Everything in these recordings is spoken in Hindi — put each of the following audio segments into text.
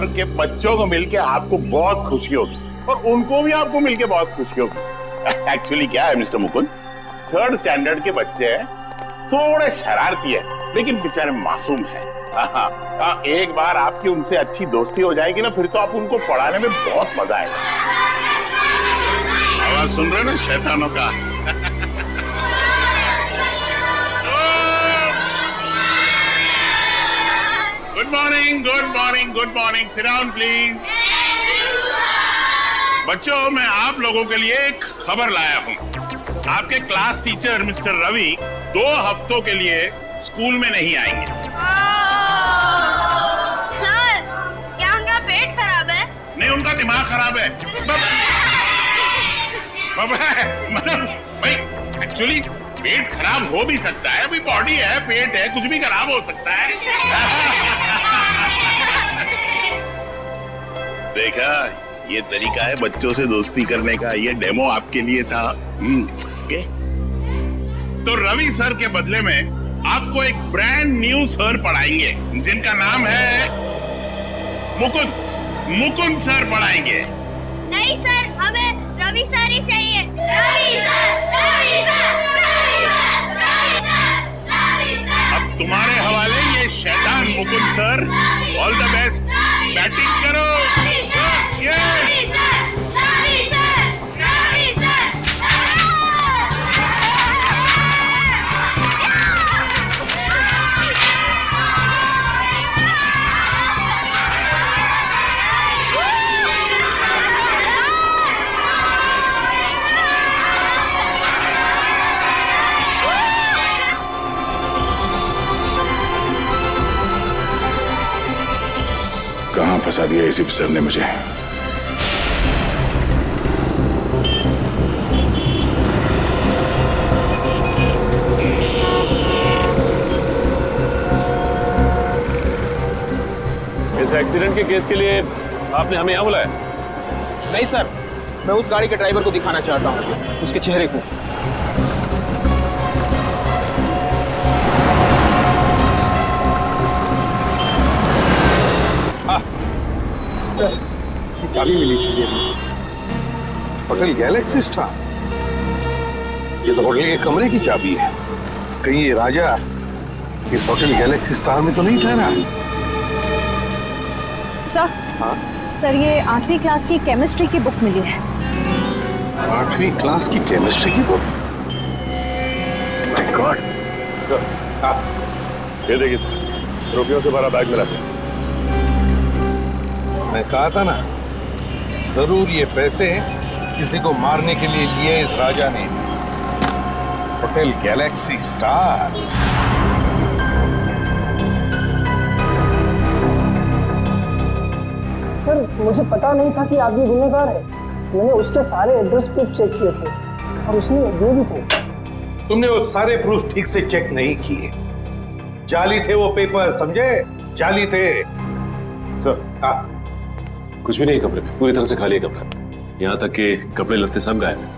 सर के बच्चों को मिलके आपको बहुत खुशी होगी और उनको भी आपको मिलके बहुत खुशी होगी। एक्चुअली क्या है मिस्टर मुकुंद, 3rd स्टैंडर्ड के बच्चे हैं, थोड़े शरारती है लेकिन बेचारे मासूम है। एक बार आपकी उनसे अच्छी दोस्ती हो जाएगी ना, फिर तो आप उनको पढ़ाने में बहुत मजा आएगा। आवाज सुन रहे ना शैतानों का? Good morning, good morning, good morning. Sit down please. बच्चों, मैं आप लोगों के लिए एक खबर लाया हूँ। आपके क्लास टीचर मिस्टर रवि 2 हफ्तों के लिए स्कूल में नहीं आएंगे। सर, क्या उनका पेट खराब है? नहीं, उनका दिमाग खराब है। मतलब भाई, एक्चुअली पेट खराब हो भी सकता है, अभी बॉडी है, पेट है, कुछ भी खराब हो सकता है। देखा, ये तरीका है बच्चों से दोस्ती करने का। ये डेमो आपके लिए था। ओके। तो रवि सर के बदले में आपको एक ब्रांड न्यू सर पढ़ाएंगे जिनका नाम है मुकुंद। मुकुंद सर पढ़ाएंगे। नहीं सर, हमें रवि सर ही चाहिए। Ravi sir, Ravi sir, Ravi sir, Ravi sir, Ravi sir. अब तुम्हारे हवाले ये शैतान Mukund sir. All the best, batting करो। कहां फंसा दिया इसी सर ने मुझे। इस एक्सीडेंट के केस के लिए आपने हमें यहाँ बुलाया? नहीं सर, मैं उस गाड़ी के ड्राइवर को दिखाना चाहता हूँ, उसके चेहरे को। चाबी मिली थी होटल गैलेक्सी स्टार। ये तो होटल के कमरे की चाबी है। कहीं ये राजा इस होटल गैलेक्सी स्टार में तो नहीं ठहरा? सर, हाँ? सर, ये 8वीं क्लास की केमिस्ट्री की बुक मिली है। 8वीं क्लास की केमिस्ट्री की बुक? My God. सर, हाँ, ये देखिए सर, रुपयों से भरा बैग मिला सर। मैं कहा था ना, जरूर ये पैसे किसी को मारने के लिए लिए इस राजा ने। Hotel Galaxy star. सर, मुझे पता नहीं था कि आदमी गुनहगार है। मैंने उसके सारे एड्रेस प्रूफ चेक किए थे और उसने दिए भी थे। तुमने वो सारे प्रूफ ठीक से चेक नहीं किए। जाली थे वो पेपर, समझे? जाली थे। सर, हाँ, कुछ भी नहीं कमरे में, पूरी तरह से खाली है कमरा। यहाँ तक कि कपड़े लत्ते सब गायब हैं।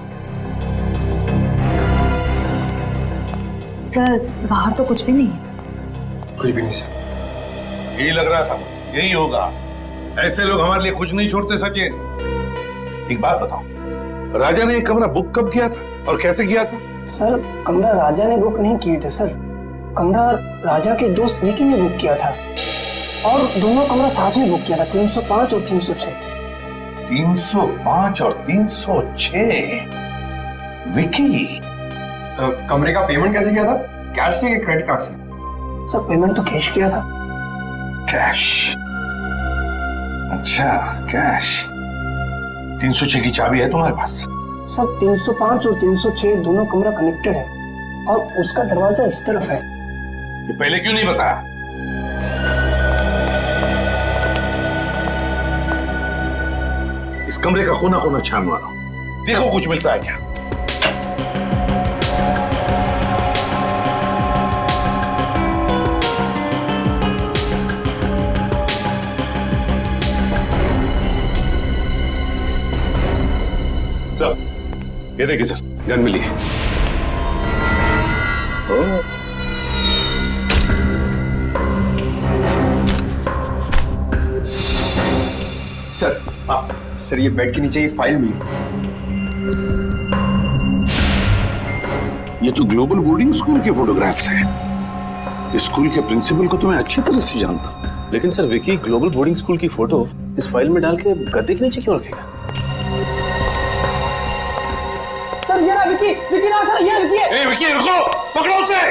सर, बाहर तो कुछ भी नहीं है। कुछ भी नहीं सर। यही लग रहा था, यही होगा। ऐसे लोग हमारे लिए कुछ नहीं छोड़ते सचिन। एक बात बताओ, राजा ने ये कमरा बुक कब किया था और कैसे किया था? सर, कमरा राजा ने बुक नहीं किए थे सर। कमरा राजा के दोस्त विकी ने बुक किया था और दोनों कमरा साथ में बुक किया था, 305 और 306। 305 और 306? विकी? कमरे का पेमेंट कैसे किया था? कैश से या क्रेडिट कार्ड से? सर, पेमेंट तो कैश किया था। कैश? अच्छा, कैश। 306 की चाबी है तुम्हारे पास? सर, 305 और 306 दोनों कमरा कनेक्टेड है और उसका दरवाजा इस तरफ है। ये पहले क्यों नहीं बताया? इस कमरे का कोना कोना छान मारो, देखो कुछ मिलता है क्या। सर, ये देखिए सर, गन मिली है। सर ये बेड के नीचे ये फाइल मिली। ये तो ग्लोबल बोर्डिंग स्कूल के फोटोग्राफ्स हैं। इस स्कूल के प्रिंसिपल को तो मैं अच्छी तरह से जानता हूँ। लेकिन sir Vicky global boarding school की फोटो इस फाइल में डाल के गद्दे के नीचे क्यों रखेगा? सर ये ना विकी, विकी ना सर, ये विकी है। ए विकी रुको, पकड़ो उसे।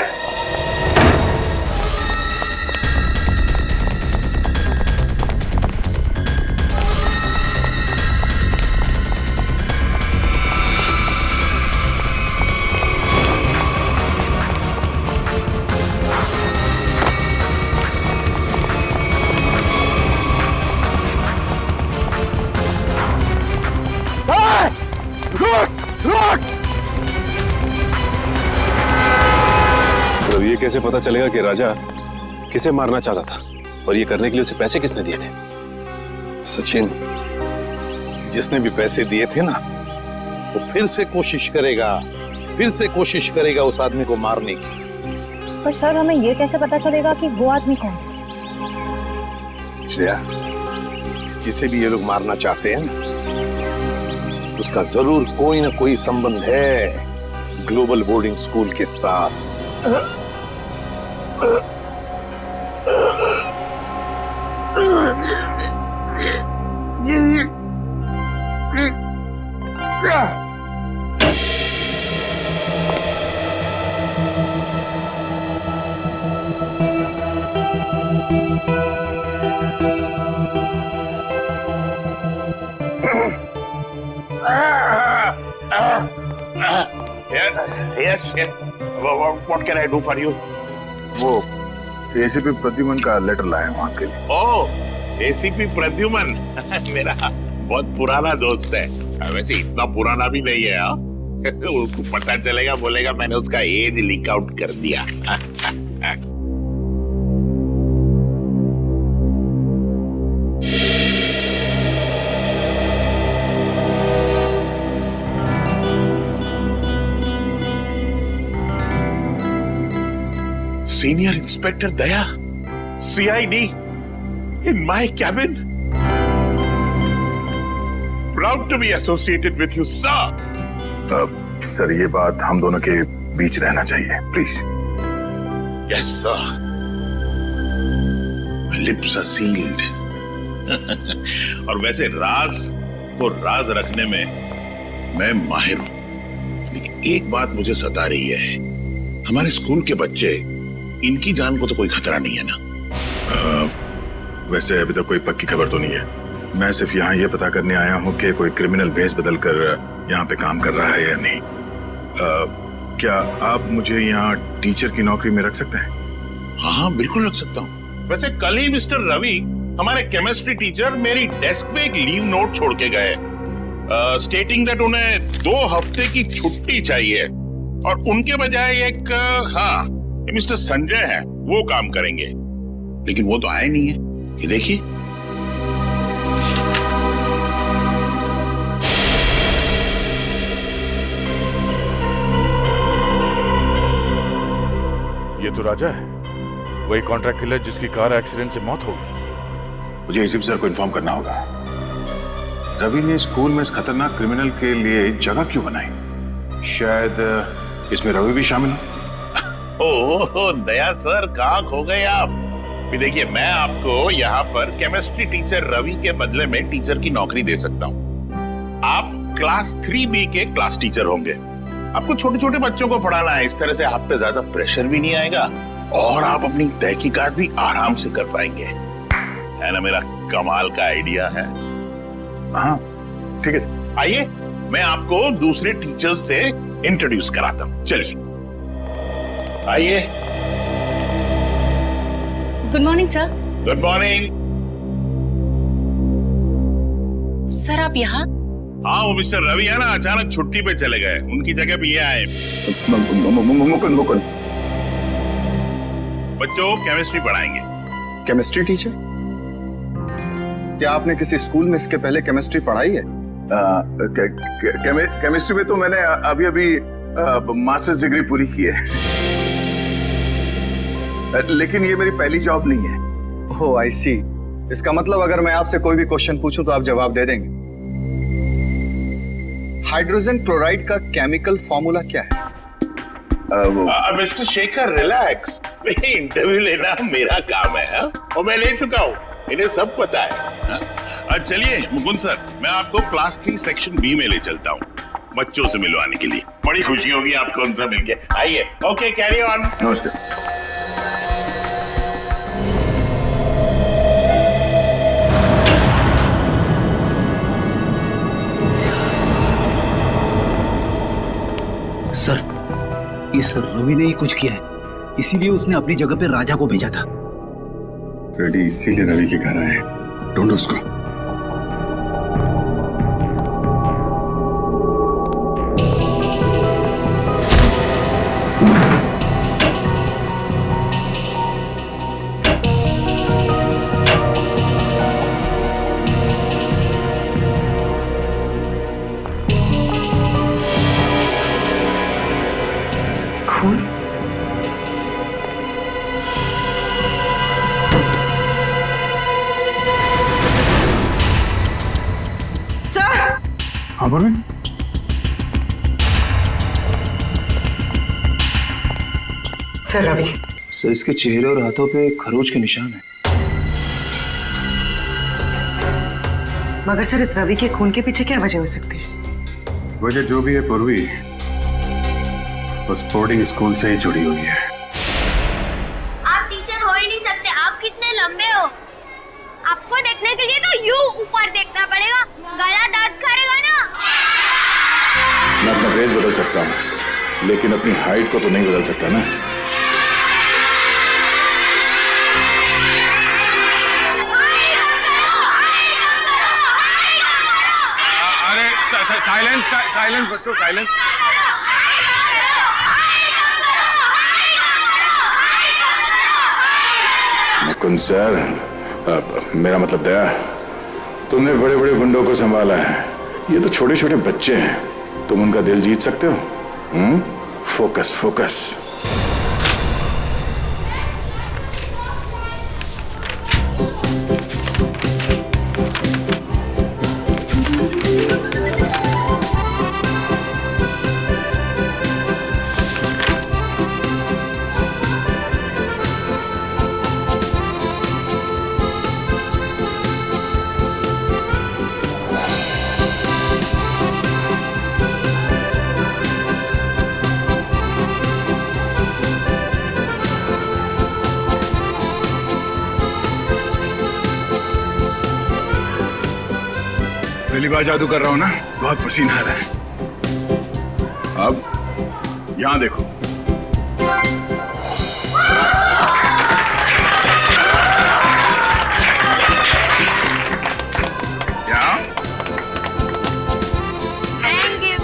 तो ये कैसे पता चलेगा कि राजा किसे मारना चाहता था और ये करने के लिए उसे पैसे किसने दिए थे? सचिन, जिसने भी पैसे दिए थे ना, वो फिर से कोशिश करेगा उस आदमी को मारने की। पर सर हमें ये कैसे पता चलेगा कि वो आदमी कौन है? श्रेया, जिसे भी ये लोग मारना चाहते हैं ना, उसका जरूर कोई ना कोई संबंध है ग्लोबल बोर्डिंग स्कूल के साथ। Yes. What can I do for you? वो एसीपी प्रद्युमन का लेटर लाया हूँ आपके लिए। ओह, एसीपी प्रद्युमन मेरा बहुत पुराना दोस्त है। वैसे इतना पुराना भी नहीं है। उसको पता चलेगा, बोलेगा मैंने उसका एज लीक आउट कर दिया। Senior Inspector Daya, CID, in my cabin. Proud to be associated with you, sir. Sir ये बात हम दोनों के बीच रहना चाहिए, please. Yes, sir. My lips are sealed. और वैसे राज को राज रखने में मैं माहिर हूं, लेकिन एक बात मुझे सता रही है। हमारे स्कूल के बच्चे, इनकी जान को तो कोई खतरा नहीं है ना? वैसे अभी तक कोई पक्की खबर तो नहीं है। मैं सिर्फ यहाँ ये पता करने आया हूँ कि कोई क्रिमिनल भेस बदल कर यहाँ पे काम कर रहा है या नहीं। क्या आप मुझे यहाँ टीचर की नौकरी में रख सकते हैं? हाँ, बिल्कुल रख सकता हूँ। वैसे कल ही मिस्टर रवि, हमारे केमिस्ट्री टीचर, मेरी डेस्क पे एक लीव नोट छोड़ के गए, स्टेटिंग दैट उन्हें 2 हफ्ते की छुट्टी चाहिए और उनके बजाय एक मिस्टर संजय है, वो काम करेंगे। लेकिन वो तो आए नहीं है। ये देखिए। ये तो राजा है, वही कॉन्ट्रैक्ट किलर जिसकी कार एक्सीडेंट से मौत हो गई। मुझे एसीपी सर को इन्फॉर्म करना होगा। रवि ने स्कूल में इस खतरनाक क्रिमिनल के लिए जगह क्यों बनाई? शायद इसमें रवि भी शामिल हो। ओह दया सर, कहाँ खो गए आप? देखिए, मैं आपको यहाँ पर केमिस्ट्री टीचर रवि के बदले में टीचर की नौकरी दे सकता हूँ। आप क्लास 3B के क्लास टीचर होंगे। आपको छोटे छोटे बच्चों को पढ़ाना है। इस तरह से आप पे ज्यादा प्रेशर भी नहीं आएगा और आप अपनी तहकीकात भी आराम से कर पाएंगे। है ना मेरा कमाल का आइडिया है? हाँ ठीक है सर। आइए, मैं आपको दूसरे टीचर्स से इंट्रोड्यूस कराता हूँ। चलिए आइए। Good morning sir. Good morning. Sir आप यहाँ? हाँ, वो मिस्टर रवि है ना, अचानक छुट्टी पे चले गए। उनकी जगह पे ये आए। मुकुंद बच्चों केमिस्ट्री पढ़ाएंगे। Chemistry teacher? क्या आपने किसी स्कूल में इसके पहले केमिस्ट्री पढ़ाई है? केमिस्ट्री में तो मैंने अभी मास्टर्स डिग्री पूरी की है, लेकिन ये मेरी पहली जॉब नहीं है। ओह आई सी। इसका मतलब अगर मैं आपसे कोई भी क्वेश्चन पूछूं तो आप जवाब दे देंगे। हाइड्रोजन क्लोराइड का केमिकल फॉर्मूला क्या है? मिस्टर शेखर रिलैक्स, इंटरव्यू लेना मेरा काम है हा? और मैं ले चुका हूँ, इन्हें सब पता है हा? चलिए मुकुंद सर, मैं आपको क्लास 3 सेक्शन बी में ले चलता हूँ बच्चों से मिलवाने के लिए। बड़ी खुशी होगी आपको उनसे मिलके। आइए। Okay, carry on. नमस्ते। सर, इस रवि ने ही कुछ किया है, इसीलिए उसने अपनी जगह पे राजा को भेजा था। रेडी इसीलिए रवि के घर आए। ढूंढो उसको। हाँ बोले। सर रवि। सर, इसके चेहरे और हाथों पे खरोच के निशान है। मगर सर, इस रवि के खून के पीछे क्या वजह हो सकती है? वजह जो भी है पूर्वी, बस बोर्डिंग स्कूल से ही जुड़ी हुई है। आप टीचर हो ही नहीं सकते, आप कितने लंबे हो। आपको देखने के लिए तो यूं ऊपर देखना पड़ेगा, गला दांत करेगा ना। मैं अपना ड्रेस बदल सकता हूँ, लेकिन अपनी हाइट को तो नहीं बदल सकता ना। अरे साइलेंस साइलेंस बच्चों, साइलेंस। मुकुंद सर, मेरा मतलब दया, तुमने बड़े बड़े गुंडों को संभाला है, ये तो छोटे छोटे बच्चे हैं, तुम उनका दिल जीत सकते हो? Focus focus. पहली बार जादू कर रहा हूं ना, बहुत पसीना आ रहा है। अब यहां देखो। क्या? Thank you.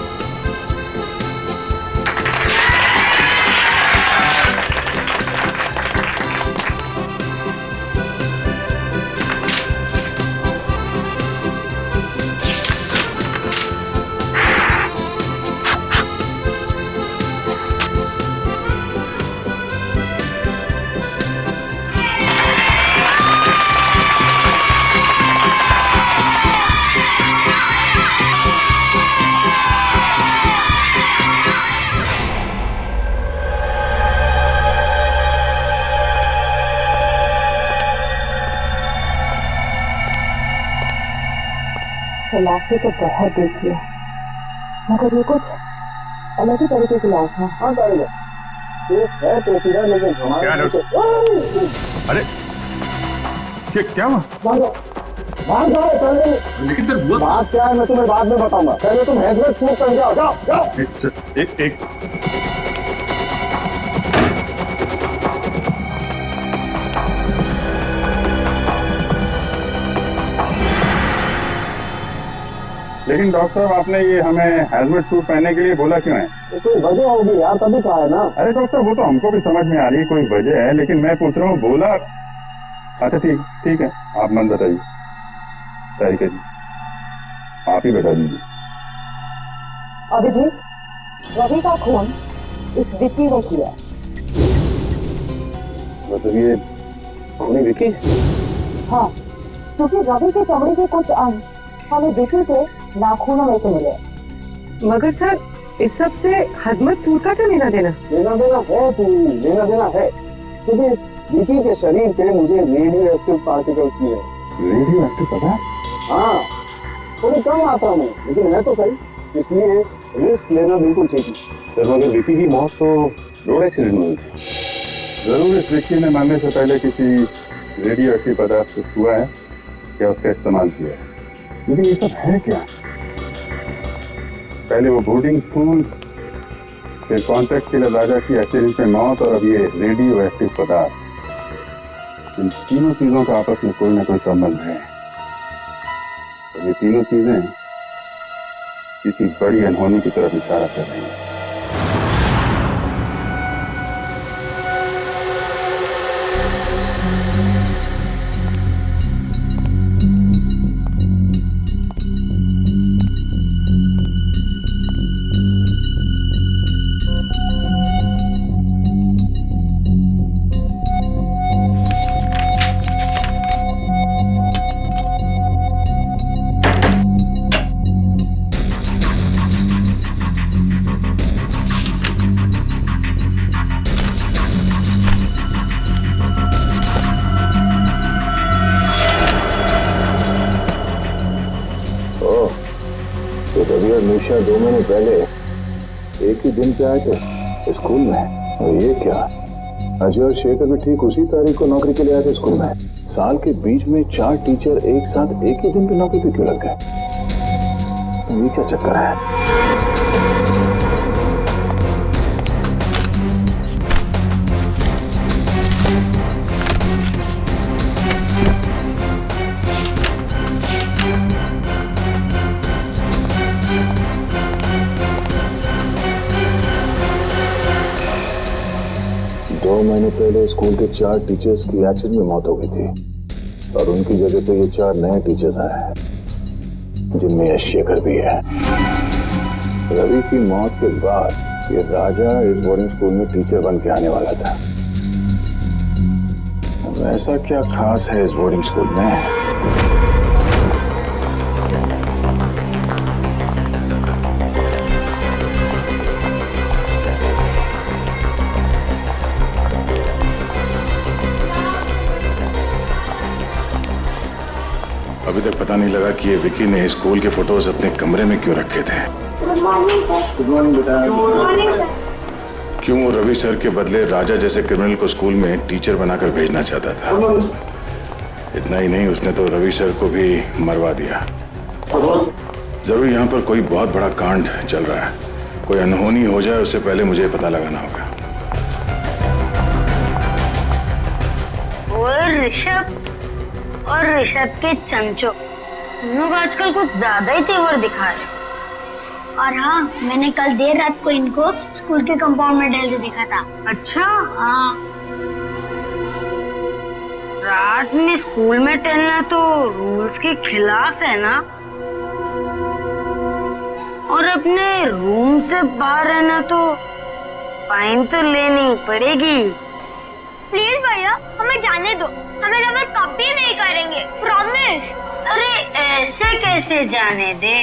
लाश तो बहुत देख लिया, मगर ये कुछ अलग ही तरीके की लाश है। हाँ तारीख केस है पेचीदा, लेकिन हमारा अरे क्या हुआ? लेकिन सर हुआ बात क्या है मैं तुम्हें बाद में बताऊंगा, पहले तुम हैजमेट सूट पहन के आओ। जाओ जाओ। एक लेकिन डॉक्टर साहब, आपने ये हमें हेलमेट सूट पहनने के लिए बोला क्यों है? तो कोई वजह होगी यार, तभी कहा है ना। अरे डॉक्टर, वो तो हमको भी समझ में आ रही है कोई वजह है, लेकिन मैं पूछ रहा हूँ बोला। अच्छा ठीक है, आप मन बताइए। तारिका जी, आप ही बता दीजिए। अभिजीत, रवि का खून इस विक्की ने किया। मतलब ये खूनी विक्की? हाँ, क्योंकि रवि के चमड़े के कुछ अंश हमें विकी के नाखूनों में से मिले। मगर सर इस सब से हजमत सूर का क्या लेना देना? लेना देना है पूरी, लेना देना है, क्योंकि इस विकी के शरीर पे मुझे रेडियो एक्टिव पार्टिकल्स मिले। रेडियो एक्टिव पदार्थ? हाँ, थोड़ी कम मात्रा में, लेकिन है तो सही, इसलिए रिस्क लेना बिल्कुल ठीक है। सर मगर विकी की मौत तो रोड एक्सीडेंट में हुई थी। जरूर इस विकी ने मरने से पहले किसी रेडियो एक्टिव पदार्थ को छुआ है या उसका इस्तेमाल किया है। लेकिन ये सब है क्या? पहले वो बोर्डिंग स्कूल, फिर कॉन्ट्रैक्ट किलर राजा की एक्सीडेंट में मौत, और अब ये रेडियो एक्टिव पदार्थ। इन तीनों चीजों का आपस में कोई ना कोई संबंध है। और ये तीनों चीजें किसी बड़ी अनहोनी की तरफ इशारा कर रही हैं। रवि और निशा 2 महीने पहले एक ही दिन पे आए थे स्कूल में। और ये क्या, अजय और शेखर भी ठीक उसी तारीख को नौकरी के लिए आए थे स्कूल में। साल के बीच में 4 टीचर एक साथ एक ही दिन पे नौकरी पे क्यों लग गए? ये क्या चक्कर है? महीने पहले स्कूल के 4 टीचर्स की एक्सीडेंट में मौत हो गई थी, और उनकी जगह पे ये 4 नए टीचर्स आए हैं, जिनमें यश शेखर भी है। रवि की मौत के बाद ये राजा इस बोर्डिंग स्कूल में टीचर बन के आने वाला था। ऐसा क्या खास है इस बोर्डिंग स्कूल में? अभी तक पता नहीं लगा कि ये विकी ने स्कूल के फोटोज अपने कमरे में क्यों रखे थे। Good morning sir. Good morning बेटा। Good morning sir. क्यों वो रवि सर के बदले राजा जैसे क्रिमिनल को स्कूल में टीचर बनाकर भेजना चाहता था। इतना ही नहीं, उसने तो रवि सर को भी मरवा दिया। जरूर यहाँ पर कोई बहुत बड़ा कांड चल रहा है। कोई अनहोनी हो जाए उससे पहले मुझे पता लगाना होगा। और ऋषभ और ऋषभ के चमचो, हम लोग आजकल कुछ ज्यादा ही तेवर दिखा रहे। और हाँ, मैंने कल देर रात को इनको स्कूल के कंपाउंड में टहलते देखा था। अच्छा? हाँ। रात में स्कूल में टहलना तो रूल्स के खिलाफ है ना, और अपने रूम से बाहर रहना तो फाइन तो लेनी पड़ेगी। प्लीज भैया, हमें जाने दो, हमें गलत कभी नहीं करेंगे, प्रॉमिस। अरे ऐसे कैसे जाने दे?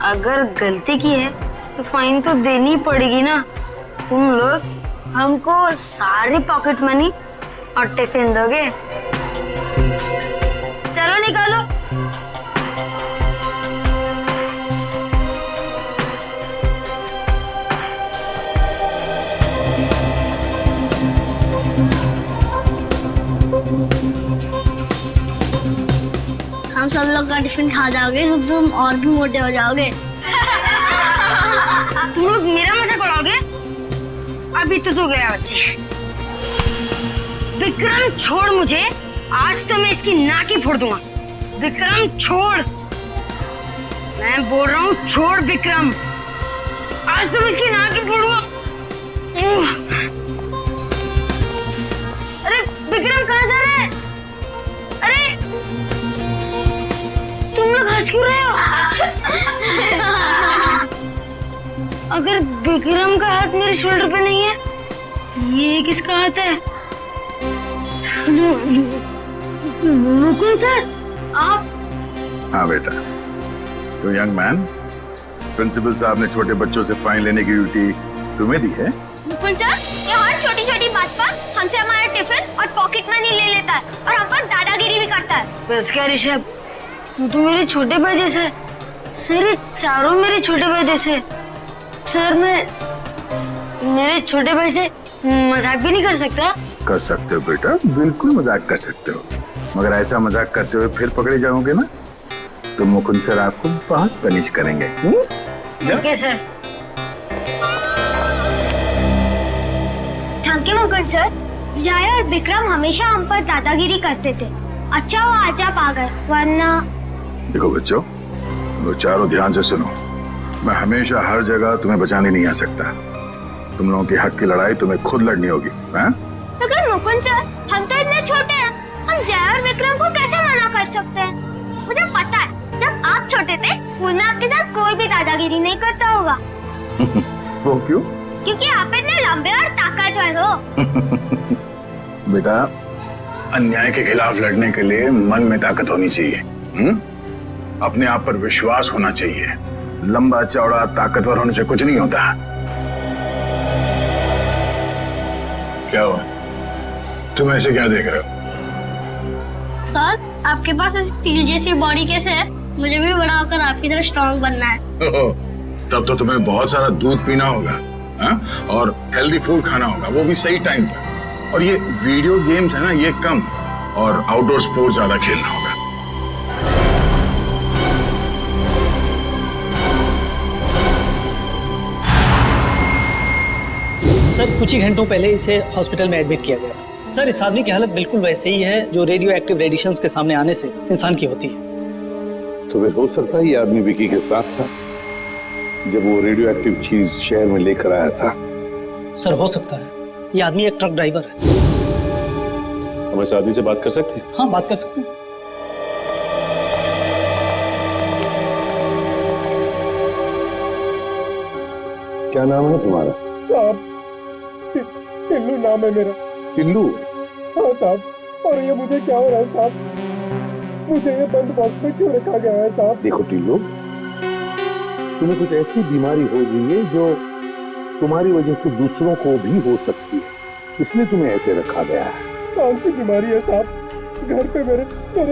अगर गलती की है तो फाइन तो देनी पड़ेगी ना। तुम लोग हमको सारी पॉकेट मनी और टिफिन दोगे? चलो निकालो। हम सब लोग का टिफिन खा जाओगे तो तुम और भी मोटे हो जाओगे। तुम लोग मेरा मजाक उड़ाओगे? अभी तो गया बच्चे। विक्रम छोड़ मुझे, आज तो मैं इसकी नाक ही फोड़ दूंगा। विक्रम छोड़, मैं बोल रहा हूँ छोड़ विक्रम, आज तो मैं इसकी नाक ही फोड़ूंगा। अरे विक्रम कहाँ जा रहे हैं? अरे तुम लोग हंस क्यों रहे हो? अगर विक्रम का हाथ मेरे शोल्डर पे नहीं है, ये किसका हाथ है? मुकुंद सर, आप? हाँ बेटा, तो यंग मैन, प्रिंसिपल साहब ने छोटे बच्चों से फाइन लेने की ड्यूटी तुम्हें दी है? मुकुंद सर, ये हर छोटी छोटी बात पर हमसे हमारा टिफिन और पॉकेट मनी ले लेता है और हम पर दादागिरी भी करता है। बस क्या ऋषभ, तू मेरे छोटे भाई जैसे। सर ये चारों मेरे छोटे भाई जैसे। सर मैं मेरे छोटे भाई से मजाक भी नहीं कर सकता? कर सकते हो बेटा, बिल्कुल मजाक कर सकते हो, मगर ऐसा मजाक करते हुए फिर पकड़े जाओगे ना तो मुकुंद सर आपको बहुत पनिश करेंगे। Okay sir. Thank you Mukund sir. जय और विक्रम हमेशा हम पर दादागिरी करते थे। अच्छा वो आज आप आ गए, वरना। देखो बच्चों, वो चारों ध्यान से सुनो, मैं हमेशा हर जगह तुम्हें बचाने नहीं आ सकता। तुम लोगों के हक की लड़ाई तुम्हें खुद लड़नी होगी। मगर मुकुंद सर, हम तो इतने छोटे हैं, हम जय और विक्रम को कैसे मना कर सकते हैं? मुझे पता है, जब आप छोटे थे स्कूल में आपके साथ कोई भी दादागिरी नहीं करता होगा। वो क्यों? क्योंकि आप इतने लंबे और ताकतवर हो। बेटा, अन्याय के खिलाफ लड़ने के लिए मन में ताकत होनी चाहिए। अपने आप पर विश्वास होना चाहिए। लंबा चौड़ा ताकतवर होने से कुछ नहीं होता। क्या हुआ? तुम ऐसे क्या देख रहे हो? सर, आपके पास ऐसी स्टील जैसी बॉडी कैसे है? मुझे भी बड़ा होकर आपकी तरह स्ट्रॉन्ग बनना है। तब तो तुम्हें बहुत सारा दूध पीना होगा, और हेल्दी फूड खाना होगा, वो भी सही टाइम पर। और ये वीडियो गेम्स है ना, ये कम, और आउटडोर स्पोर्ट्स ज्यादा खेलना होगा। सर कुछ ही घंटों पहले इसे हॉस्पिटल में एडमिट किया गया था। सर इस आदमी की हालत बिल्कुल वैसे ही है जो रेडियो एक्टिव रेडिएशंस के सामने आने से इंसान की होती है। तो फिर हो सकता है ये आदमी विकी के साथ था जब वो रेडियो एक्टिव चीज शहर में लेकर आया था। सर हो सकता है, ये आदमी एक ट्रक ड्राइवर है। हम इस आदमी से बात कर सकते हैं? हाँ बात कर सकते हैं। क्या नाम है तुम्हारा? साहब, टिल्लू नाम है मेरा। टिल्लू? हाँ साहब, और ये मुझे क्या हो रहा है साहब? मुझे ये बंद बॉक्स में क्यों रखा गया है साहब? देखो टिल्लू, तुम्हें कुछ ऐसी बीमारी हो गई है जो तुम्हारी वजह से दूसरों को भी हो सकती है, इसलिए तुम्हें ऐसे रखा गया है। कौन सी बीमारी है साहब? घर पे मेरे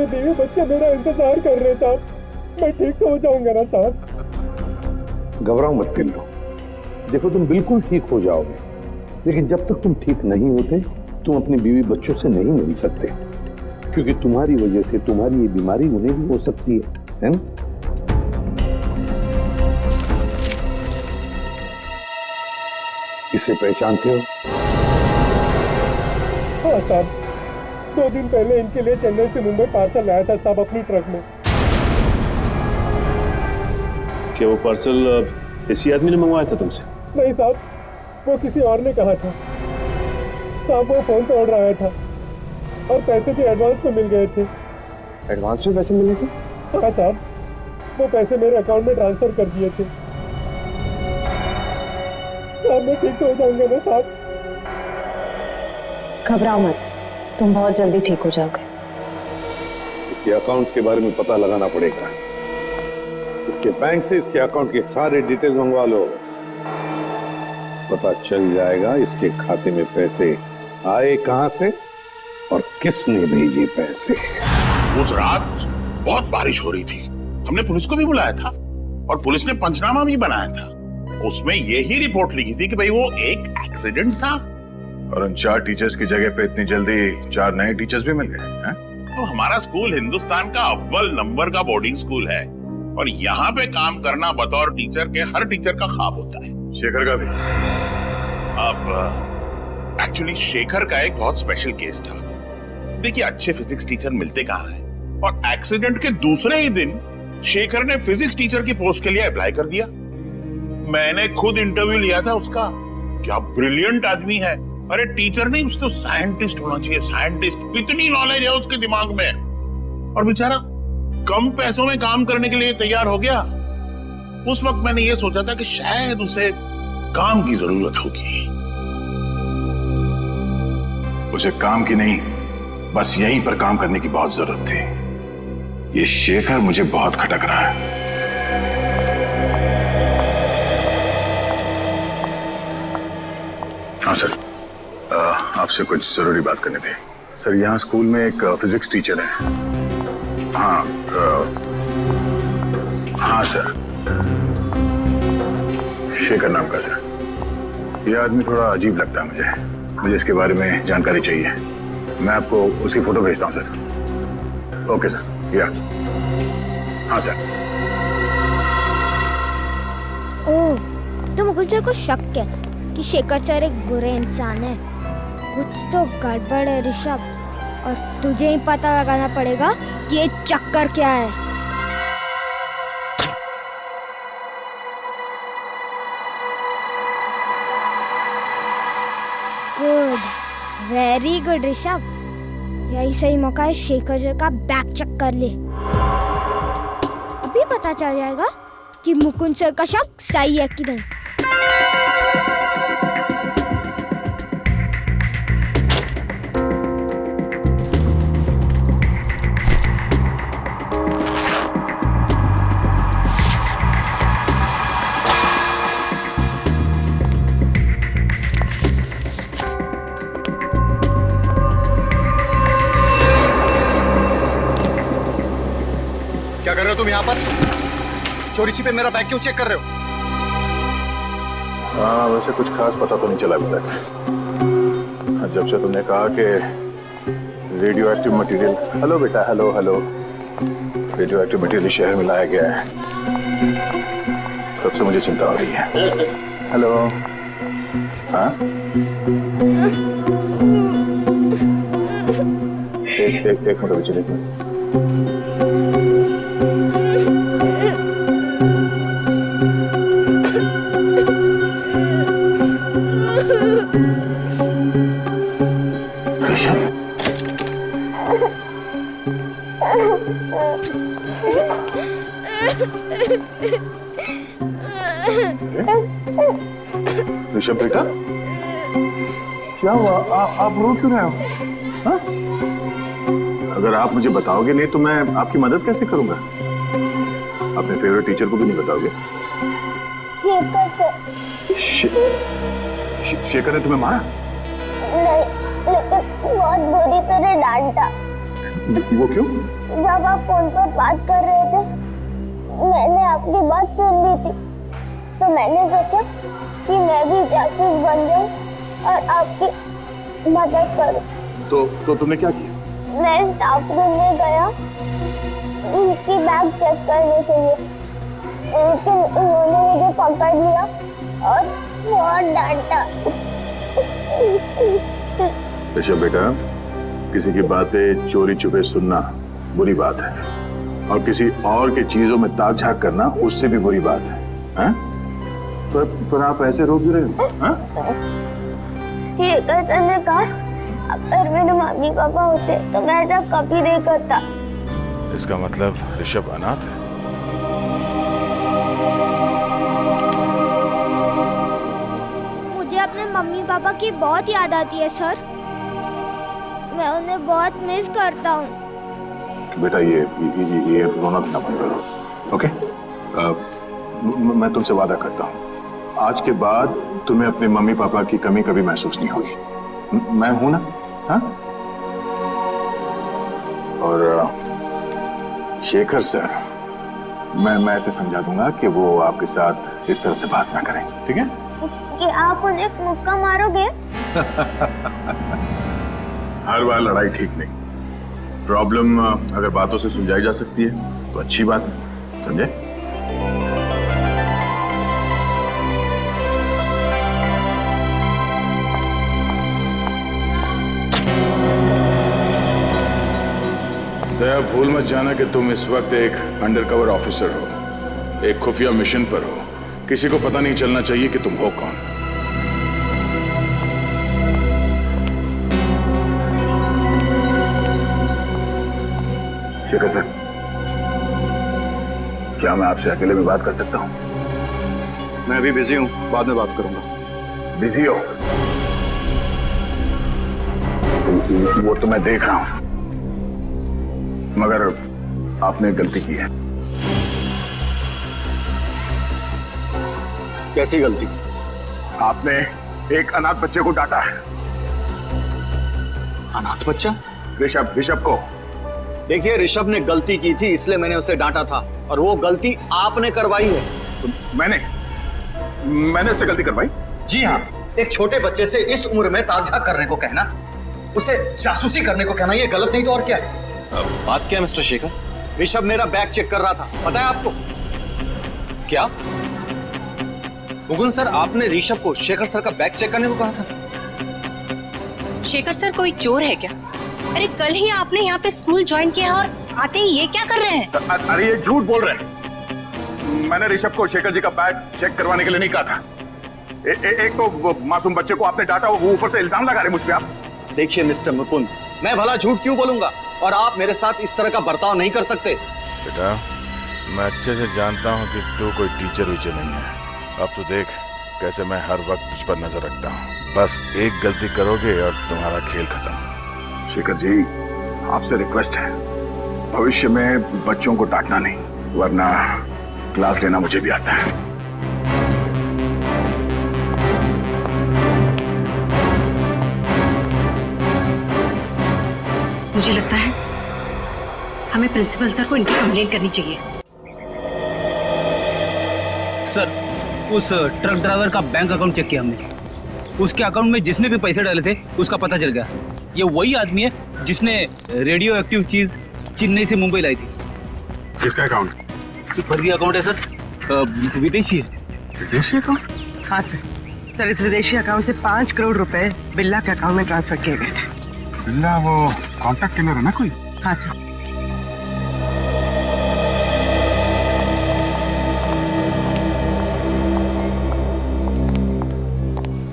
बीवी बच्चे मेरा इंतजार कर रहे हैं साहब। मैं ठीक तो हो जाऊंगा ना साहब? घबराओ मत टिल्लू, देखो तुम बिल्कुल ठीक हो जाओगे, लेकिन जब तक तुम ठीक नहीं होते तुम अपनी बीवी बच्चों से नहीं मिल सकते, क्योंकि तुम्हारी वजह से तुम्हारी ये बीमारी उन्हें भी हो सकती है ना? इसे पहचानते हो? हाँ साहब, 2 दिन पहले इनके लिए चेन्नई से मुंबई पार्सल लाया था साहब अपनी ट्रक में। क्या वो पार्सल इसी आदमी ने मंगवाया था तुमसे? नहीं साहब, वो किसी और ने कहा था साहब। वो फोन पे ऑर्डर आया था और पैसे भी एडवांस में मिल गए थे। एडवांस में पैसे मिले थे? हाँ साहब, वो पैसे मेरे अकाउंट में ट्रांसफर कर दिए थे साहब। मैं ठीक तो हो जाऊंगा ना साहब? घबराओ मत, तुम बहुत जल्दी ठीक हो जाओगे। इसके अकाउंट्स के बारे में पता लगाना पड़ेगा। इसके बैंक से इसके अकाउंट के सारे डिटेल मंगवा लो, पता चल जाएगा इसके खाते में पैसे आए कहां से और किसने भेजे पैसे। उस रात बहुत बारिश हो रही थी, हमने पुलिस को भी बुलाया था और पुलिस ने पंचनामा भी बनाया था। उसमें यही रिपोर्ट लिखी थी कि भाई वो एक एक्सीडेंट था। और उन 4 टीचर्स की जगह पे इतनी जल्दी 4 नए टीचर्स भी मिल गए। तो हमारा स्कूल हिंदुस्तान का अव्वल नंबर का बोर्डिंग स्कूल है और यहाँ पे काम करना बतौर टीचर के हर टीचर का ख्वाब होता है। शेखर का भी? अब एक्चुअली शेखर का एक बहुत स्पेशल केस था। देखिए, अच्छे फिजिक्स टीचर मिलते कहाँ हैं, और एक्सीडेंट के दूसरे ही दिन शेखर ने फिजिक्स टीचर की पोस्ट के लिए अप्लाई कर दिया। मैंने खुद इंटरव्यू लिया था उसका। क्या ब्रिलियंट आदमी है। अरे टीचर नहीं, उसको साइंटिस्ट होना चाहिए, साइंटिस्ट। इतनी नॉलेज है उसके दिमाग में, और बेचारा कम पैसों में काम करने के लिए तैयार हो गया। उस वक्त मैंने ये सोचा था कि शायद उसे काम की जरूरत होगी। उसे काम की नहीं, बस यहीं पर काम करने की बहुत जरूरत थी। ये शेखर मुझे बहुत खटक रहा है। हाँ सर, आपसे कुछ जरूरी बात करनी थी। सर, यहाँ स्कूल में एक फिजिक्स टीचर है। हाँ हाँ सर, शेखर नाम का सर। ये आदमी थोड़ा अजीब लगता है मुझे इसके बारे में जानकारी चाहिए। मैं आपको उसकी फोटो भेजता हूँ सर। ओके सर, या हाँ सर। ओह, तो मुकुल सर को शक है कि शेखर सर एक बुरे इंसान है। कुछ तो गड़बड़ है ऋषभ, और तुझे ही पता लगाना पड़ेगा कि ये चक्कर क्या है। Good, very good Rishabh. यही सही मौका है शेखर सर का बैक चेक कर ले। अभी पता चल जाएगा कि मुकुंद सर का शक सही है कि नहीं। क्या कर रहे हो तुम यहाँ पर? चोरी छिपे मेरा बैग क्यों चेक कर रहे हो? हाँ, वैसे कुछ खास पता तो नहीं चला अभी तक। जब से तुमने कहा कि रेडियो एक्टिव मटेरियल, हेलो बेटा, hello hello, radio active material शहर में लाया गया है, तब से मुझे चिंता हो रही है। हेलो, हाँ, एक मिनट अभी चलिए। ऋषभ बेटा, क्या हुआ? आप रो क्यों रहे हो? हाँ? अगर आप मुझे बताओगे नहीं तो मैं आपकी मदद कैसे करूंगा? अपने फेवरेट टीचर को भी नहीं बताओगे? शेखर ने तुम्हें मारा? नहीं, लेकिन बहुत बुरी तरह डांटा। वो क्यों? जब आप फोन पर बात कर रहे थे, मैंने आपकी बात सुन ली थी, तो मैंने सोचा कि मैं भी जासूस बन जाऊं और आपकी मदद करूं। तो तुमने क्या किया? मैं स्टाफ रूम में गया उनकी बैग चेक करने के लिए, लेकिन उन्होंने मुझे पकड़ लिया और बहुत डांटा। ऋषभ बेटा, किसी की बातें चोरी छुपे सुनना बुरी बात है, और किसी और के चीजों में ताक झाक करना उससे भी बुरी बात है। हाँ? पर आप ऐसे रो क्यों रहे हो? हाँ? ये कैसे ने कहा, अगर मेरे मम्मी पापा होते तो मैं ऐसा कभी नहीं करता। इसका मतलब ऋषभ अनाथ है। मुझे अपने मम्मी पापा की बहुत याद आती है सर, मैं उन्हें बहुत मिस करता हूँ। बेटा, ये रोना धोना बंद करो, ओके? मैं तुमसे वादा करता हूँ, आज के बाद तुम्हें अपने मम्मी पापा की कमी कभी महसूस नहीं होगी। मैं हूं ना? हाँ? और शेखर सर, मैं ऐसे समझा दूंगा कि वो आपके साथ इस तरह से बात ना करें, ठीक है? कि आप उन्हें एक मुक्का मारोगे? हर बार लड़ाई ठीक नहीं। प्रॉब्लम अगर बातों से सुलझाई जा सकती है तो अच्छी बात है, समझे? दया, भूल मत जाना कि तुम इस वक्त एक अंडरकवर ऑफिसर हो, एक खुफिया मिशन पर हो। किसी को पता नहीं चलना चाहिए कि तुम हो कौन। शेखर सर, क्या मैं आपसे अकेले में बात कर सकता हूं? मैं अभी बिजी हूँ, बाद में बात करूंगा। बिजी हो? वो तो मैं देख रहा हूं, मगर आपने गलती की है। कैसी गलती? आपने एक अनाथ बच्चे को डांटा है। अनाथ बच्चा? ऋषभ को। देखिए, ऋषभ ने गलती की थी इसलिए मैंने उसे डांटा था, और वो गलती आपने करवाई है। तो मैंने उससे गलती करवाई? जी हाँ, एक छोटे बच्चे से इस उम्र में ताकझाक करने को कहना, उसे जासूसी करने को कहना, ये गलत नहीं तो और क्या है? बात क्या है मिस्टर शेखर? ऋषभ मेरा बैग चेक कर रहा था, पता है आपको? क्या मुकुंद सर, आपने ऋषभ को शेखर सर का बैग चेक करने को कहा था? शेखर सर कोई चोर है क्या? अरे कल ही आपने यहाँ पे स्कूल ज्वाइन किया और आते ही ये क्या कर रहे हैं? अरे ये झूठ बोल रहे हैं। मैंने ऋषभ को शेखर जी का बैग चेक करवाने के लिए नहीं कहा था। एक तो वो मासूम बच्चे को आपने डांटा, वो ऊपर से इल्जाम लगा रहे मुझ पे आप। देखिए मिस्टर मुकुंद, मैं भला झूठ क्यों बोलूंगा, और आप मेरे साथ इस तरह का बर्ताव नहीं कर सकते। बेटा, मैं अच्छे से जानता हूँ कि तू कोई टीचर वीचर नहीं है। अब तो देख कैसे मैं हर वक्त तुझ पर नजर रखता हूँ। बस एक गलती करोगे और तुम्हारा खेल खत्म। शेखर जी, आपसे रिक्वेस्ट है, भविष्य में बच्चों को डांटना नहीं, वरना क्लास लेना मुझे भी आता है। मुझे लगता है हमें प्रिंसिपल सर को इनकी कंप्लेंट करनी चाहिए। सर, उस ट्रक ड्राइवर का बैंक अकाउंट चेक किया हमने। उसके अकाउंट में जिसने भी पैसे डाले थे उसका पता चल गया। ये वही आदमी है जिसने रेडियो एक्टिव चीज चेन्नई से मुंबई लाई थी। किसका अकाउंट? फर्जी अकाउंट है सर, विदेशी है। विदेशी अकाउंट? हाँ सर, इस विदेशी अकाउंट से 5 करोड़ रुपए बिल्ला के अकाउंट में ट्रांसफर किए गए थे। बिल्ला वो कॉन्टैक्ट किलर है ना कोई? हाँ सर।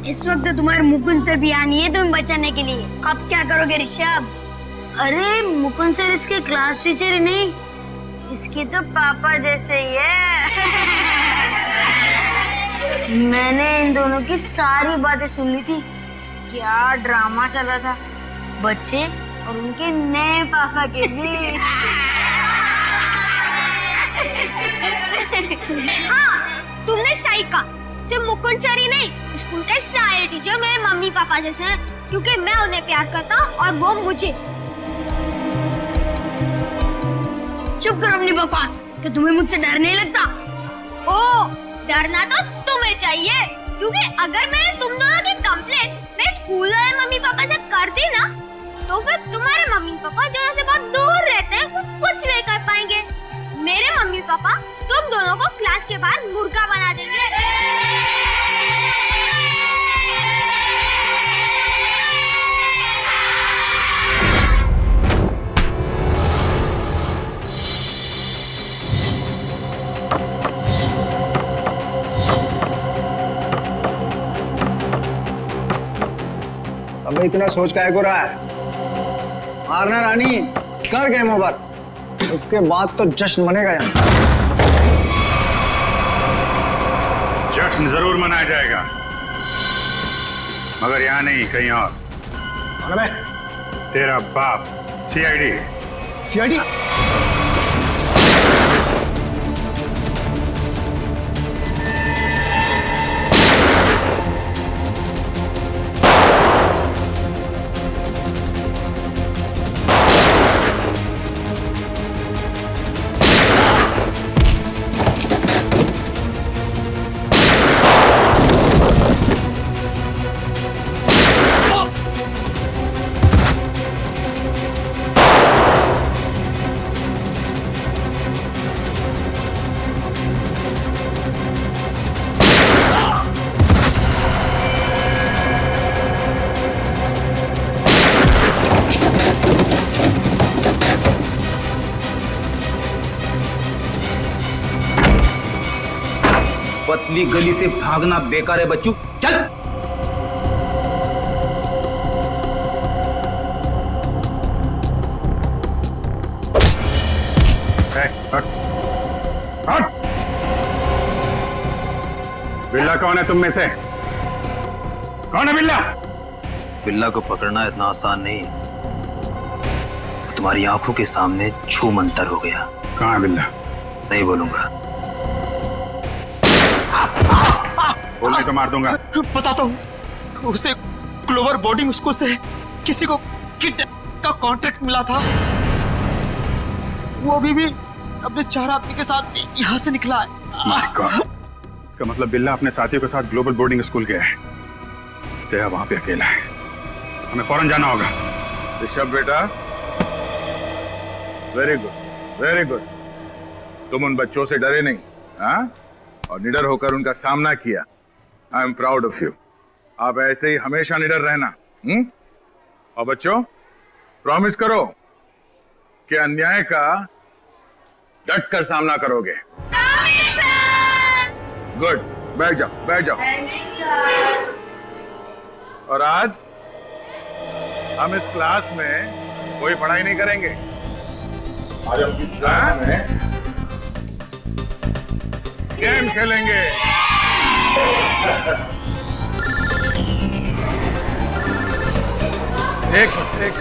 इस वक्त तो तुम्हारे मुकुंद सर भी आनी है तुम्हें बचाने के लिए। अब क्या करोगे ऋषभ? अरे मुकुंद सर इसके क्लास टीचर ही नहीं, इसके तो पापा जैसे ही है। मैंने इन दोनों की सारी बातें सुन ली थी। क्या ड्रामा चला था बच्चे और उनके नए पापा के बीच। हाँ, तुमने सही कहा। सिर्फ मुकुंद सर ही नहीं, स्कूल के सारे टीचर मेरे मम्मी पापा जैसे हैं, क्योंकि मैं उन्हें प्यार करता हूँ और वो मुझे। चुप करो अपनी बकवास। कि तुम्हें मुझसे डर नहीं लगता? ओ, डरना तो तुम्हें चाहिए, क्योंकि अगर मैंने तुम दोनों की कंप्लेंट मेरे स्कूल वाले मम्मी पापा से कर दी ना, तो फिर तुम्हारे मम्मी पापा जो से बहुत दूर रहते हैं वो कुछ नहीं कर पाएंगे। मेरे मम्मी पापा तुम दोनों को क्लास के बाहर मुर्गा बना देंगे। अब इतना सोच काहे को रहा है? मारना रानी, कर गेम ओवर, उसके बाद तो जश्न मनेगा यहाँ। जश्न जरूर मनाया जाएगा, मगर यहाँ नहीं, कहीं और। तेरा बाप सीआईडी। सीआईडी? पतली गली से भागना बेकार है बच्चू, चल। बिल्ला कौन है तुम में से? कौन है बिल्ला? बिल्ला को पकड़ना इतना आसान नहीं, तुम्हारी आंखों के सामने छू मंतर हो गया। कहाँ है बिल्ला? नहीं बोलूंगा। बोलने तो मार दूंगा। बताता हूँ, उसे ग्लोबल बोर्डिंग स्कूल से किसी को किडनैप का कॉन्ट्रैक्ट मिला था। वो अभी भी अपने 4 आदमी के साथ यहाँ से निकला है। My God. इसका मतलब बिल्ला अपने साथियों के साथ ग्लोबल बोर्डिंग स्कूल गया है। तेरा वहां पे अकेला है, हमें फौरन जाना होगा। ऋषभ बेटा, वेरी गुड, वेरी गुड। तुम उन बच्चों से डरे नहीं, हाँ? और निडर होकर उनका सामना किया। I am proud of you. आप ऐसे ही हमेशा निडर रहना। और बच्चों, प्रॉमिस करो कि अन्याय का डट कर सामना करोगे। गुड, बैठ जाओ, बैठ जाओ। और आज हम इस क्लास में कोई पढ़ाई नहीं करेंगे। आज हम इस क्लास में गेम खेलेंगे। एक मिनट,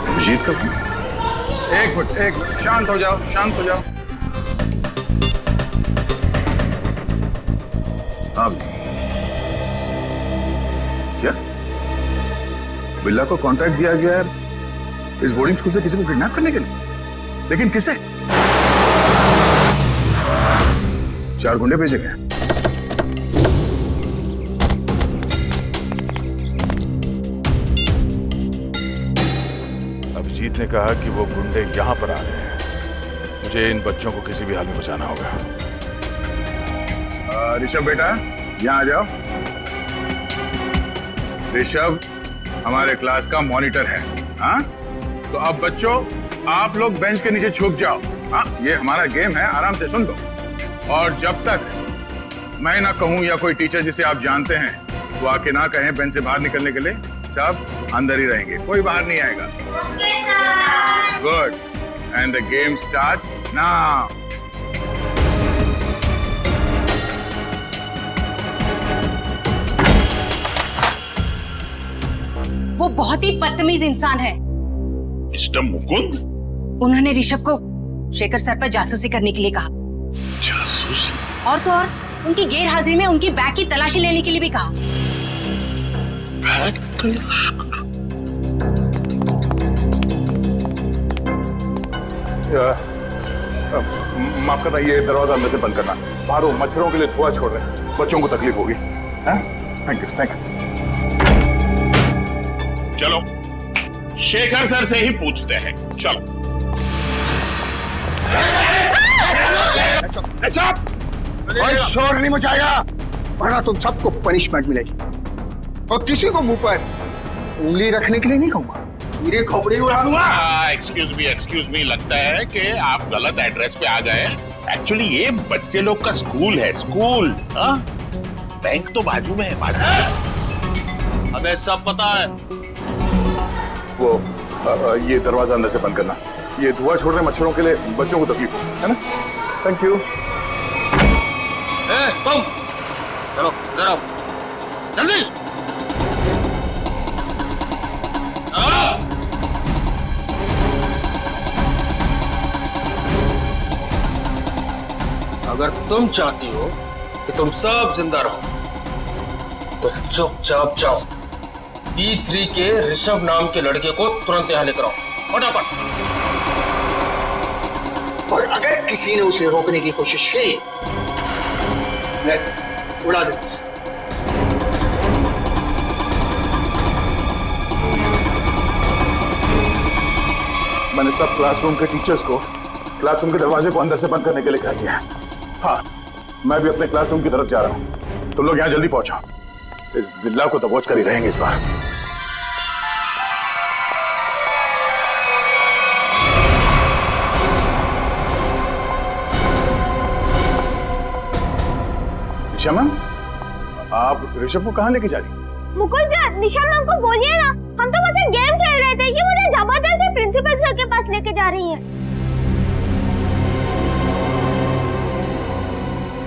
अभिजीत का फोन। एक मिनट, शांत हो जाओ, शांत हो जाओ। अब क्या बिल्ला को कॉन्ट्रैक्ट दिया गया है इस बोर्डिंग स्कूल से किसी को किडनैप करने के लिए? लेकिन किसे? 4 गुंडे भेजे गए। अभिजीत ने कहा कि वो गुंडे यहां पर आ रहे हैं। मुझे इन बच्चों को किसी भी हाल में बचाना होगा। ऋषभ बेटा, यहाँ आ जाओ। ऋषभ हमारे क्लास का मॉनिटर है, हाँ? तो अब बच्चों, आप लोग बेंच के नीचे छुप जाओ। हाँ, ये हमारा गेम है, आराम से सुन लो। और जब तक मैं ना कहूं या कोई टीचर जिसे आप जानते हैं वो आके ना कहें बेंच से बाहर निकलने के लिए, सब अंदर ही रहेंगे, कोई बाहर नहीं आएगा। Good, and the game start now. वो बहुत ही बदतमीज इंसान है। मिस्टर मुकुंद? उन्होंने ऋषभ को शेखर सर पर जासूसी करने के लिए कहा। जासूसी? और तो और उनकी गैर हाजिरी में उनकी बैग की तलाशी लेने के लिए भी कहा। बैग तलाश करो? माफ करना, ये दरवाजा अंदर से बंद करना। बाहर वो मच्छरों के लिए धुआं छोड़ रहे हैं, बच्चों को तकलीफ होगी। Thank you, thank you. चलो शेखर सर से ही पूछते हैं। चलो। कोई शोर नहीं मचाएगा, वरना तुम सबको पनिशमेंट मिलेगी। और किसी को मुंह पर उंगली रखने के लिए नहीं कहूंगा, पूरी खोपड़ी उड़ा दूंगा। एक्सक्यूज मी, लगता है कि आप गलत एड्रेस पे आ गए। एक्चुअली ये बच्चे लोग का स्कूल है, स्कूल। बैंक तो बाजू में है, बाजू में। हमें सब पता है। वो ये दरवाजा अंदर से बंद करना। ये धुआं छोड़ रहे मच्छरों के लिए बच्चों को तकलीफ है ना? Thank you. तुम चलो, इधर आओ, जल्दी। अगर तुम चाहती हो कि तुम सब जिंदा रहो तो चुपचाप जाओ। D3 के ऋषभ नाम के लड़के को तुरंत यहाँ लेकर आओ, फटाफट। और अगर किसी ने उसे रोकने की कोशिश की, मैं उड़ा दूंगा उसे। मैंने सब क्लासरूम के टीचर्स को क्लासरूम के दरवाजे को अंदर से बंद करने के लिए कह दिया। हाँ, मैं भी अपने क्लासरूम की तरफ जा रहा हूँ। तुम लोग यहाँ जल्दी पहुंचो। इस बिल्ला को दबोच कर ही रहेंगे इस बार। निशा मैम, आप ऋषभ को कहाँ लेके जा रही? मुकुल सर, निशा मैम को बोलिए ना, हम तो बस एक गेम खेल रहे थे, ये मुझे जबरदस्ती प्रिंसिपल सर के पास लेके जा रही है।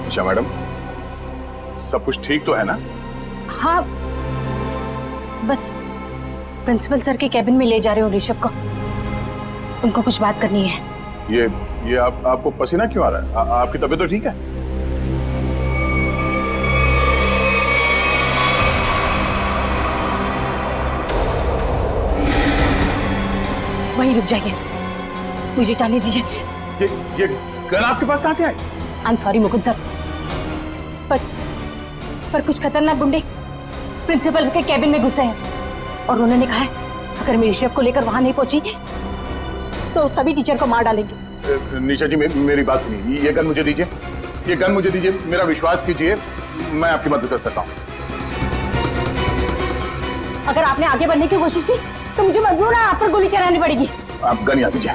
निशा मैडम, सब कुछ ठीक तो है ना? हाँ, बस प्रिंसिपल सर के कैबिन में ले जा रहे हो ऋषभ को। उनको कुछ बात करनी है। ये आपको पसीना क्यों आ रहा है? आपकी तबीयत तो ठीक है? वहीं रुक जाइए, मुझे जाने दीजिए। ये गन आपके पास कहां से आई? I am sorry Mukund sir, पर कुछ खतरनाक गुंडे प्रिंसिपल के कैबिन में घुसे हैं और उन्होंने कहा है अगर मैं ऋषभ को लेकर वहां नहीं पहुंची तो सभी टीचर को मार डालेंगे। निशा जी मेरी बात सुनिए, ये गन मुझे दीजिए, ये गन मुझे दीजिए, मेरा विश्वास कीजिए, मैं आपकी मदद कर सकता हूँ। अगर आपने आगे बढ़ने की कोशिश की तो मुझे मजबूर है आप पर गोली चलानी पड़ेगी। आप गन याद दीजिए।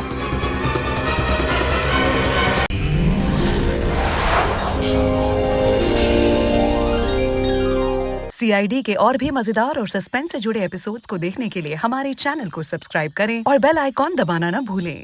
CID के और भी मजेदार और सस्पेंस से जुड़े एपिसोड्स को देखने के लिए हमारे चैनल को सब्सक्राइब करें और बेल आइकॉन दबाना ना भूलें।